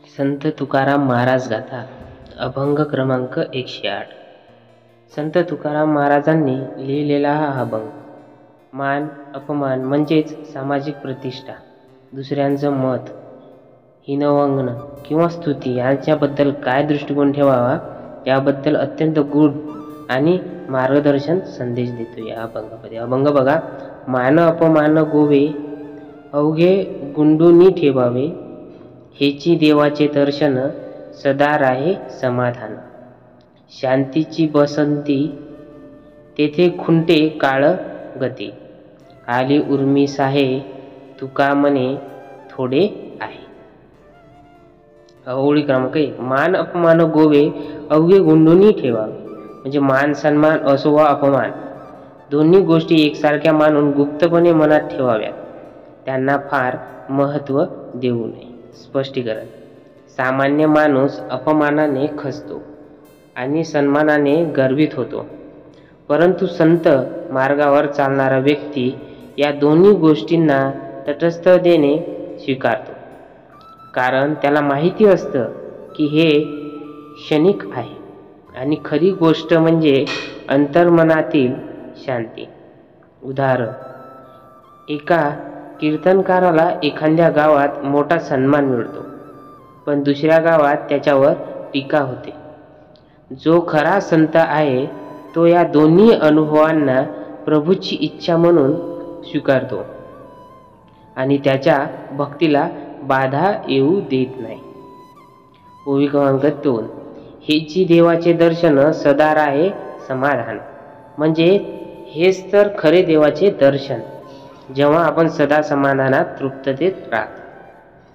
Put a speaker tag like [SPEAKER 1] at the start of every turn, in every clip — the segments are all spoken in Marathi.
[SPEAKER 1] संत तुकाराम महाराज गाथा अभंग क्रमांक 108। संत तुकाराम महाराजांनी लिहिलेला हा अभंग मान अपमान म्हणजेच सामाजिक प्रतिष्ठा, दुसऱ्यांचं मत, हिनवंगण किंवा स्तुती यांच्याबद्दल काय दृष्टिकोन ठेवावा याबद्दल अत्यंत गूढ आणि मार्गदर्शन संदेश देतो या अभंगामध्ये। अभंग बघा। मान अपमान गोवे अवघे गुंडूनी ठेवावे, हेची देवाचे दर्शन सदा राहे समाधान। शांतीची बसंती तेथे खुंटे काळ गती, आली उर्मी साहे तुका मने थोडे आहे। ओळी क्रमांक 1। मान अपमान गोवे अवघे गुंडूनी ठेवावे, म्हणजे मान सन्मान असो वा अपमान दोन्ही गोष्टी एकसारख्या मानून गुप्तपणे मनात ठेवाव्यात, त्यांना फार महत्त्व देऊ नये। स्पष्टीकरण। सामान्य माणूस अपमानाने खचतो आणि सन्मानाने गर्वित होतो, परंतु संत मार्गावर चालणारा व्यक्ती या दोन्ही गोष्टींना तटस्थतेने स्वीकारतो, कारण त्याला माहिती असतं की हे क्षणिक आहे आणि खरी गोष्ट म्हणजे अंतर्मनातील शांती। उदाहरण। एका कीर्तनकाराला एखाद्या गावात मोठा सन्मान मिळतो, पण दुसऱ्या गावात त्याच्यावर टीका होते। जो खरा संत आहे तो या दोन्ही अनुभवांना प्रभूची इच्छा म्हणून स्वीकारतो आणि त्याच्या भक्तीला बाधा येऊ देत नाही। ओवी क्रमांक 2। हेची देवाचे दर्शन सदा राहे समाधान, म्हणजे हेच तर खरे देवाचे दर्शन, जेव्हा आपण सदा समाधानात तृप्ततेत राहतो।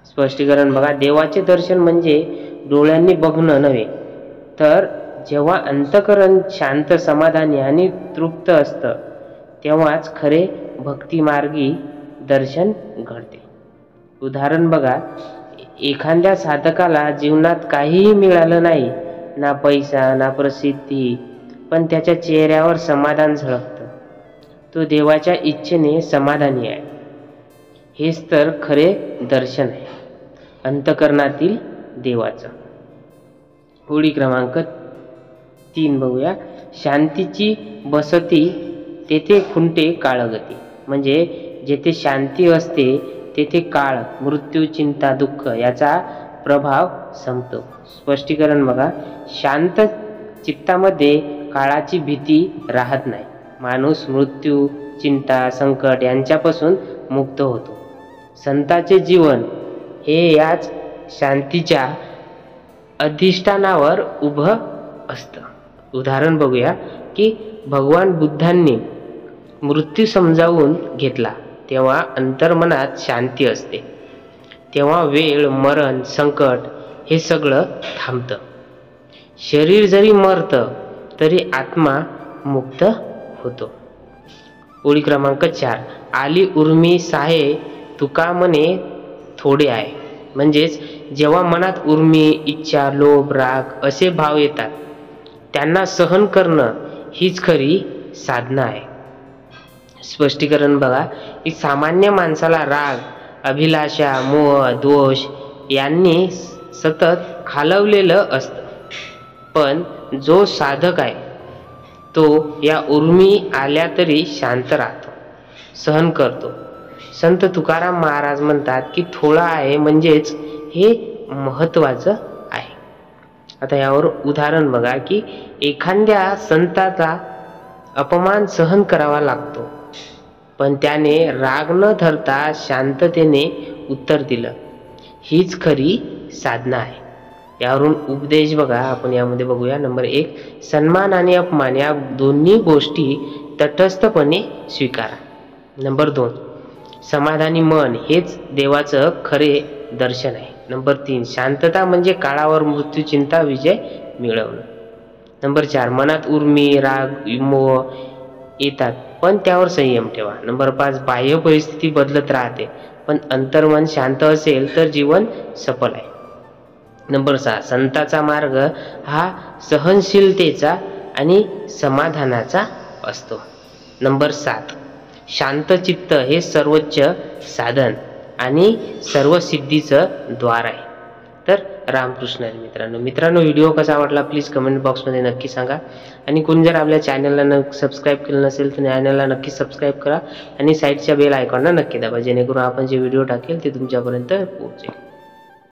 [SPEAKER 1] स्पष्टीकरण बघा। देवाचे दर्शन म्हणजे डोळ्यांनी बघणं नव्हे, तर जेव्हा अंतःकरण शांत समाधानी आणि तृप्त असतं तेव्हाच खरे भक्तिमार्गी दर्शन घडते। उदाहरण बघा। एखाद्या साधकाला जीवनात काहीही मिळालं नाही, ना पैसा ना प्रसिद्धी, पण त्याच्या चेहऱ्यावर समाधान झळकतं, तो देवाच्या इच्छेने समाधानी आहे। हेच तर खरे दर्शन आहे अंतःकरणातील देवाचं। ओळी क्रमांक 3 बघूया। शांतीची बसती तेथे खुंटे काळगती, म्हणजे जेथे शांती असते तेथे काळ, मृत्यू, चिंता, दुःख याचा प्रभाव संपतो। स्पष्टीकरण बघा। शांत चित्तामध्ये काळाची भीती राहत नाही, माणूस मृत्यू, चिंता, संकट यांच्यापासून मुक्त होतो। संताचे जीवन हे याच शांतीच्या अधिष्ठानावर उभं असतं। उदाहरण बघूया की भगवान बुद्धांनी मृत्यू समजावून घेतला तेव्हा अंतर्मनात शांती असते, तेव्हा वेळ, मरण, संकट हे सगळं थांबतं। शरीर जरी मरतं तरी आत्मा मुक्त होतो। ओळी क्रमांक 4। आली उर्मी साहे तुका मने थोडे आहे, म्हणजेच जेव्हा मनात उर्मी, इच्छा, लोभ, राग असे भाव येतात त्यांना सहन करणं हीच खरी साधना आहे। स्पष्टीकरण बघा की सामान्य माणसाला राग, अभिलाषा, मोह, दोष यांनी सतत खालवलेलं असतं, पण जो साधक आहे तो या उर्मी आल्या तरी शांत राहतो, सहन करतो। संत तुकाराम महाराज म्हणतात की थोडा आहे म्हणजेच हे महत्वाचं आहे। आता यावर उदाहरण बघा की एखाद्या संताचा अपमान सहन करावा लागतो, पण त्याने राग न धरता शांततेने उत्तर दिलं, हीच खरी साधना आहे। यावरून उपदेश बघा आपण यामध्ये बघूया। नंबर 1। सन्मान आणि अपमान या दोन्ही गोष्टी तटस्थपणे स्वीकारा। नंबर 2। समाधानी मन हेच देवाचं खरे दर्शन आहे। नंबर 3। शांतता म्हणजे काळावर मृत्यू, चिंता, विजय मिळवणं। नंबर 4। मनात उर्मी, राग, मोह येतात, पण त्यावर संयम ठेवा। नंबर 5। बाह्य परिस्थिती बदलत राहते, पण अंतर्मन शांत असेल तर जीवन सफल आहे। नंबर 6। संताचा मार्ग हा सहनशीलतेचा आणि समाधानाचा असतो। नंबर 7। शांत चित्त हे सर्वोच्च साधन आणि सर्व सिद्धीचं द्वार आहे। तर रामकृष्ण हरी मित्रांनो, व्हिडिओ कसा वाटला प्लीज कमेंट बॉक्समध्ये नक्की सांगा. आणि कोणी जर आपल्या चॅनलला सबस्क्राईब केलं नसेल तर चॅनलला नक्की सबस्क्राईब करा आणि साईडच्या बेल आयकॉनला नक्की दाबा, जेणेकरून आपण जे व्हिडिओ टाकेल ते तुमच्यापर्यंत पोहोचेल.